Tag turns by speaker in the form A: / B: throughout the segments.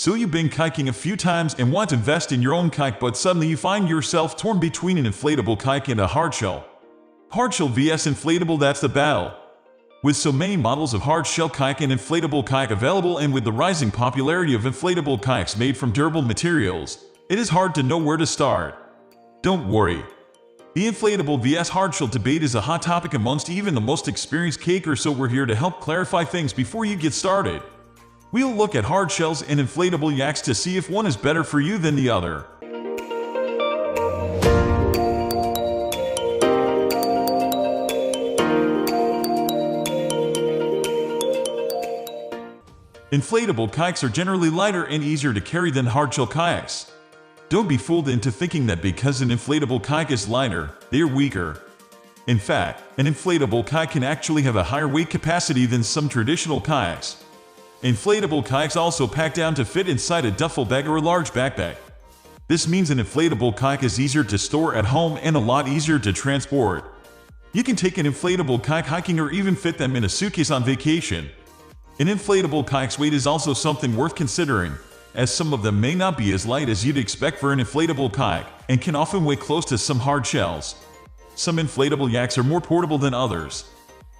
A: So you've been kayaking a few times and want to invest in your own kayak, but suddenly you find yourself torn between an inflatable kayak and a hardshell. Hardshell vs inflatable, that's the battle. With so many models of hardshell kayak and inflatable kayak available, and with the rising popularity of inflatable kayaks made from durable materials, it is hard to know where to start. Don't worry. The inflatable vs hardshell debate is a hot topic amongst even the most experienced kayakers, so we're here to help clarify things before you get started. We'll look at hardshells and inflatable yaks to see if one is better for you than the other. Inflatable kayaks are generally lighter and easier to carry than hardshell kayaks. Don't be fooled into thinking that because an inflatable kayak is lighter, they are weaker. In fact, an inflatable kayak can actually have a higher weight capacity than some traditional kayaks. Inflatable kayaks also pack down to fit inside a duffel bag or a large backpack. This means an inflatable kayak is easier to store at home and a lot easier to transport. You can take an inflatable kayak hiking or even fit them in a suitcase on vacation. An inflatable kayak's weight is also something worth considering, as some of them may not be as light as you'd expect for an inflatable kayak, and can often weigh close to some hard shells. Some inflatable yaks are more portable than others.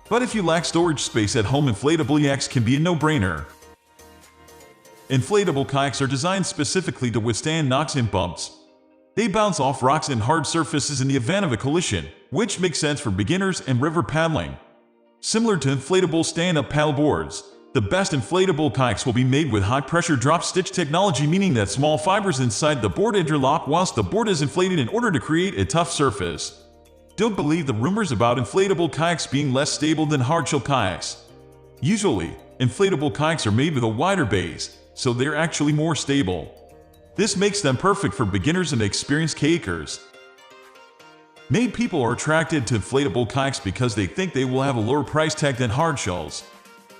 A: But if you lack storage space at home, inflatable yaks can be a no-brainer. Inflatable kayaks are designed specifically to withstand knocks and bumps. They bounce off rocks and hard surfaces in the event of a collision, which makes sense for beginners and river paddling. Similar to inflatable stand-up paddle boards, the best inflatable kayaks will be made with high-pressure drop-stitch technology, meaning that small fibers inside the board interlock whilst the board is inflated in order to create a tough surface. Don't believe the rumors about inflatable kayaks being less stable than hardshell kayaks. Usually, inflatable kayaks are made with a wider base, so they're actually more stable. This makes them perfect for beginners and experienced kayakers. Many people are attracted to inflatable kayaks because they think they will have a lower price tag than hardshells.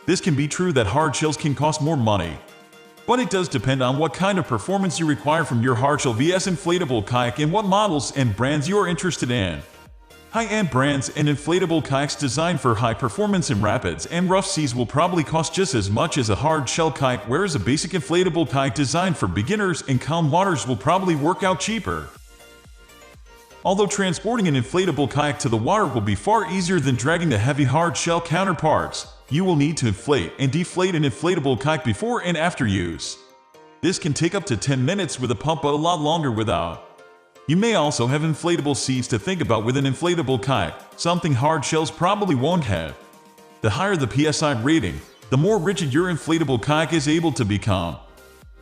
A: This can be true that hardshells can cost more money, but it does depend on what kind of performance you require from your hardshell vs inflatable kayak and what models and brands you're interested in. High-end brands and inflatable kayaks designed for high performance in rapids and rough seas will probably cost just as much as a hardshell kayak, whereas a basic inflatable kayak designed for beginners and calm waters will probably work out cheaper. Although transporting an inflatable kayak to the water will be far easier than dragging the heavy hardshell counterparts, you will need to inflate and deflate an inflatable kayak before and after use. This can take up to 10 minutes with a pump, but a lot longer without. You may also have inflatable seats to think about with an inflatable kayak, something hardshells probably won't have. The higher the PSI rating, the more rigid your inflatable kayak is able to become.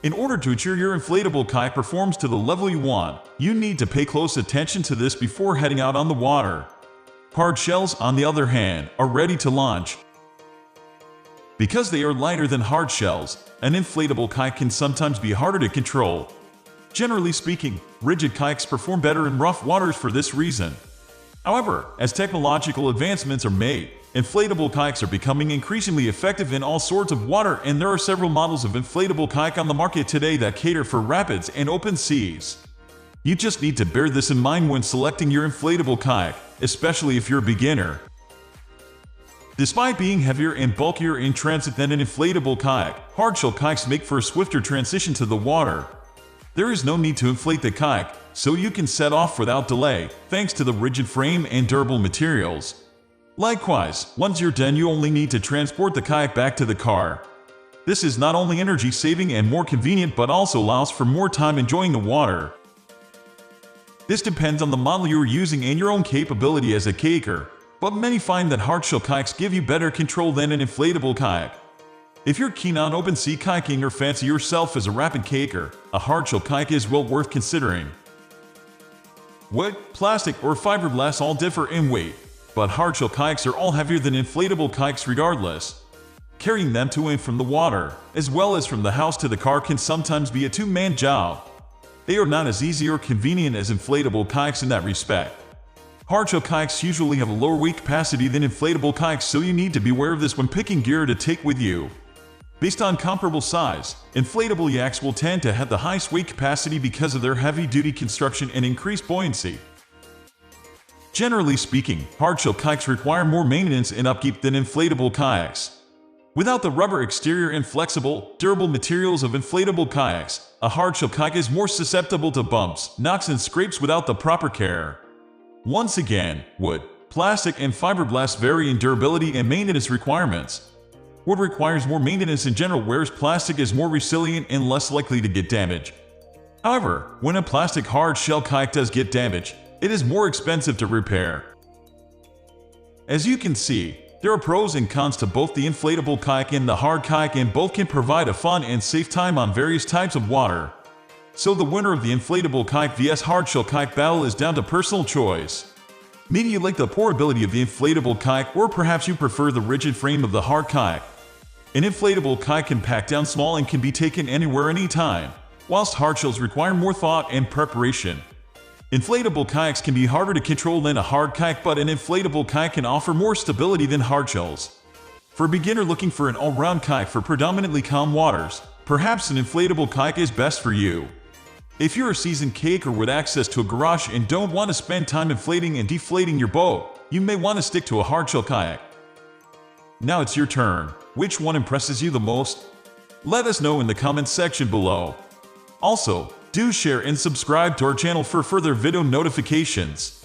A: In order to ensure your inflatable kayak performs to the level you want, you need to pay close attention to this before heading out on the water. Hardshells, on the other hand, are ready to launch. Because they are lighter than hardshells, an inflatable kayak can sometimes be harder to control. Generally speaking, rigid kayaks perform better in rough waters for this reason. However, as technological advancements are made, inflatable kayaks are becoming increasingly effective in all sorts of water, and there are several models of inflatable kayak on the market today that cater for rapids and open seas. You just need to bear this in mind when selecting your inflatable kayak, especially if you're a beginner. Despite being heavier and bulkier in transit than an inflatable kayak, hardshell kayaks make for a swifter transition to the water. There is no need to inflate the kayak, so you can set off without delay, thanks to the rigid frame and durable materials. Likewise, once you're done, you only need to transport the kayak back to the car. This is not only energy-saving and more convenient, but also allows for more time enjoying the water. This depends on the model you are using and your own capability as a kayaker, but many find that hardshell kayaks give you better control than an inflatable kayak. If you're keen on open sea kayaking or fancy yourself as a rapid kayaker, a hardshell kayak is well worth considering. Wood, plastic, or fiberglass all differ in weight, but hardshell kayaks are all heavier than inflatable kayaks regardless. Carrying them to and from the water, as well as from the house to the car, can sometimes be a two-man job. They are not as easy or convenient as inflatable kayaks in that respect. Hardshell kayaks usually have a lower weight capacity than inflatable kayaks, so you need to be aware of this when picking gear to take with you. Based on comparable size, inflatable yaks will tend to have the highest weight capacity because of their heavy-duty construction and increased buoyancy. Generally speaking, hardshell kayaks require more maintenance and upkeep than inflatable kayaks. Without the rubber exterior and flexible, durable materials of inflatable kayaks, a hardshell kayak is more susceptible to bumps, knocks, and scrapes without the proper care. Once again, wood, plastic, and fiberglass vary in durability and maintenance requirements. Wood requires more maintenance in general, whereas plastic is more resilient and less likely to get damaged. However, when a plastic hardshell kayak does get damaged, it is more expensive to repair. As you can see, there are pros and cons to both the inflatable kayak and the hard kayak, and both can provide a fun and safe time on various types of water. So the winner of the inflatable kayak vs hardshell kayak battle is down to personal choice. Maybe you like the portability of the inflatable kayak, or perhaps you prefer the rigid frame of the hard kayak. An inflatable kayak can pack down small and can be taken anywhere anytime, whilst hardshells require more thought and preparation. Inflatable kayaks can be harder to control than a hard kayak, but an inflatable kayak can offer more stability than hardshells. For a beginner looking for an all-round kayak for predominantly calm waters, perhaps an inflatable kayak is best for you. If you're a seasoned kayaker with access to a garage and don't want to spend time inflating and deflating your boat, you may want to stick to a hardshell kayak. Now it's your turn. Which one impresses you the most? Let us know in the comments section below. Also, do share and subscribe to our channel for further video notifications.